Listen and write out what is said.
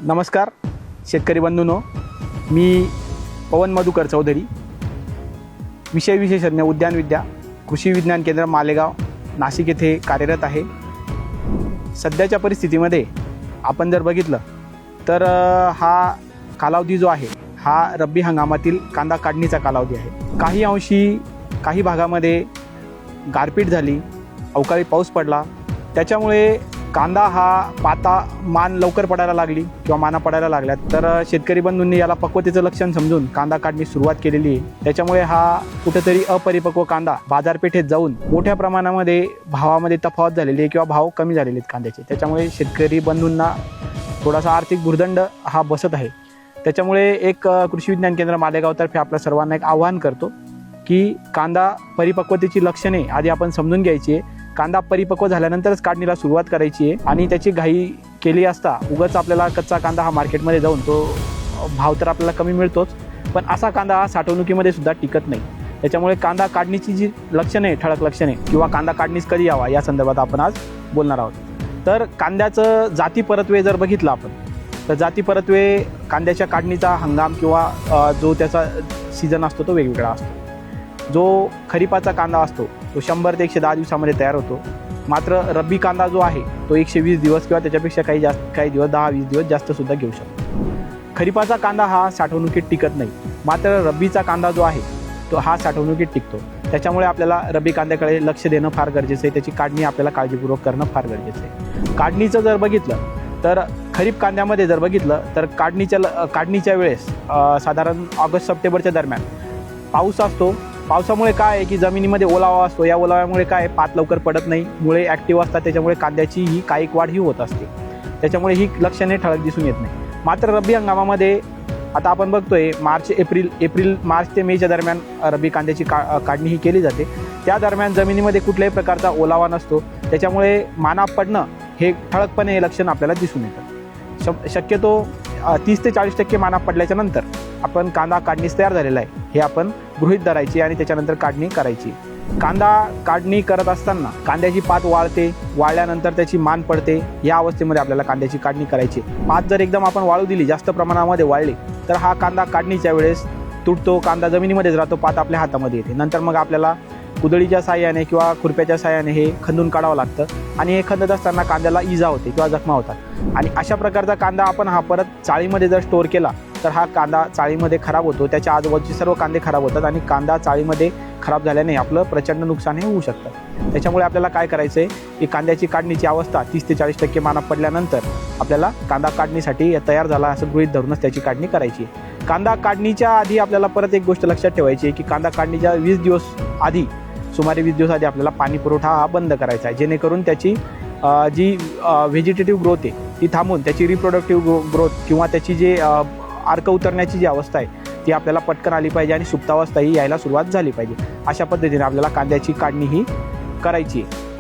नमस्कार शेतकरी बंधूंनो, मी पवन मधुकर चौधरी, विषय विशेषज्ञ उद्यान विद्या, कृषी विज्ञान केंद्र मालेगाव, नाशिक येथे कार्यरत आहे। सध्याच्या परिस्थितीमध्ये आपण जर बघितलं तर हा कालावधी जो आहे हा रब्बी हंगामातील कांदा काढणीचा कालावधी आहे। काही अंशी काही भागामध्ये गारपीट झाली, अवकाळी पाऊस पडला, त्याच्यामुळे कांदा हा मान लवकर पडायला लागली किंवा माना पडायला लागल्या। तर शेतकरी बंधूंनी याला पक्वतेचं लक्षण समजून कांदा काढणी सुरुवात केलेली आहे। त्याच्यामुळे हा कुठेतरी अपरिपक्व कांदा बाजारपेठेत जाऊन मोठ्या प्रमाणामध्ये भावामध्ये तफावत झालेली आहे किंवा भाव कमी झालेले आहेत कांद्याचे। त्याच्यामुळे शेतकरी बंधूंना थोडासा आर्थिक भुर्दंड हा बसत आहे। त्याच्यामुळे एक कृषी विज्ञान केंद्र मालेगावतर्फे आपल्या सर्वांना एक आवाहन करतो की कांदा परिपक्वतेची लक्षणे आधी आपण समजून घ्यायची आहे। कांदा परिपक्व झाल्यानंतरच काढणीला सुरुवात करायची आहे आणि त्याची घाई केली असता उगाच आपल्याला कच्चा कांदा हा मार्केटमध्ये जाऊन तो भाव तर आपल्याला कमी मिळतोच, पण असा कांदा हा साठवणुकीमध्ये सुद्धा टिकत नाही। त्याच्यामुळे कांदा काढणीची जी लक्षणे, ठळक लक्षणे किंवा कांदा काढणीस कधी यावा या संदर्भात आपण आज बोलणार आहोत। तर कांद्याचं जाती परत्वे जर बघितलं आपण तर जाती परत्वे कांद्याच्या काढणीचा हंगाम किंवा जो त्याचा सीझन असतो तो वेगवेगळा असतो। जो खरीपाचा कांदा असतो तो 100 ते 110 दिवसामध्ये तयार होतो। मात्र रब्बी कांदा जो आहे तो 120 दिवस किंवा त्याच्यापेक्षा काही दिवस 10-20 दिवस जास्त सुद्धा घेऊ शकतो। खरीपाचा कांदा हा साठवणुकीत टिकत नाही, मात्र रब्बीचा कांदा जो आहे तो हा साठवणुकीत टिकतो। त्याच्यामुळे आपल्याला रब्बी कांद्याकडे लक्ष देणं फार गरजेचं आहे, त्याची काढणी आपल्याला काळजीपूर्वक करणं फार गरजेचं आहे। काढणीचं जर बघितलं तर खरीप कांद्यामध्ये जर बघितलं तर काढणीच्या वेळेस साधारण ऑगस्ट सप्टेंबरच्या दरम्यान पाऊस असतो। पावसामुळे काय आहे की जमिनीमध्ये ओलावा असतो, या ओलाव्यामुळे काय पात लवकर पडत नाही, मुळे ॲक्टिव्ह असतात, त्याच्यामुळे कांद्याची ही कायिक वाढ ही होत असते। त्याच्यामुळे ही लक्षणे ठळक दिसून येत नाही। मात्र रब्बी हंगामामध्ये आता आपण बघतोय मार्च ते मेच्या दरम्यान रब्बी कांद्याची काढणी ही केली जाते। त्या दरम्यान जमिनीमध्ये कुठल्याही प्रकारचा ओलावा नसतो, त्याच्यामुळे माना पडणं हे ठळकपणे हे लक्षण आपल्याला दिसून येतं। शक्यतो 30 ते 40% माना पडल्याच्या नंतर आपण कांदा काढणीस तयार झालेला आहे हे आपण गृहीत धरायची आणि त्याच्यानंतर काढणी करायची। कांदा काढणी करत असताना कांद्याची पात वाळते, वाळल्यानंतर त्याची मान पडते, या अवस्थेमध्ये आपल्याला कांद्याची काढणी करायची। पात जर एकदम आपण वाळू दिली, जास्त प्रमाणामध्ये वाळली तर हा कांदा काढणीच्या वेळेस तुटतो, कांदा जमिनीमध्येच राहतो, पात आपल्या हातामध्ये येते। नंतर मग आपल्याला कुदळीच्या साहाय्याने किंवा खुरप्याच्या साहाय्याने हे खंदून काढावं लागतं आणि हे खंदत असताना कांद्याला इजा होते किंवा जखमा होतात। आणि अशा प्रकारचा कांदा आपण हा परत चाळीमध्ये जर स्टोअर केला तर हा कांदा चाळीमध्ये खराब होतो, त्याच्या आजूबाजूचे सर्व कांदे खराब होतात आणि कांदा चाळीमध्ये खराब झाल्याने आपलं प्रचंड नुकसान हे होऊ शकतं। त्याच्यामुळे आपल्याला काय करायचं आहे की कांद्याची काढणीची अवस्था 30 ते 40% माना पडल्यानंतर आपल्याला कांदा काढणीसाठी तयार झाला असं गृहीत धरूनच त्याची काढणी करायची आहे। कांदा काढणीच्या आधी आपल्याला परत एक गोष्ट लक्षात ठेवायची आहे की कांदा काढणीच्या 20 दिवस आधी, सुमारे 20 दिवस आधी आपल्याला पाणी पुरवठा हा बंद करायचा आहे, जेणेकरून त्याची जी व्हेजिटेटिव्ह ग्रोथ आहे ती थांबून त्याची रिप्रोडक्टिव्ह ग्रोथ किंवा त्याची जे अर्क उतरण्याची जी अवस्था आहे ती आपल्याला पटकन आली पाहिजे आणि सुप्तावस्था ही यायला सुरुवात झाली पाहिजे। अशा पद्धतीने आपल्याला कांद्याची काढणी ही करायची आहे।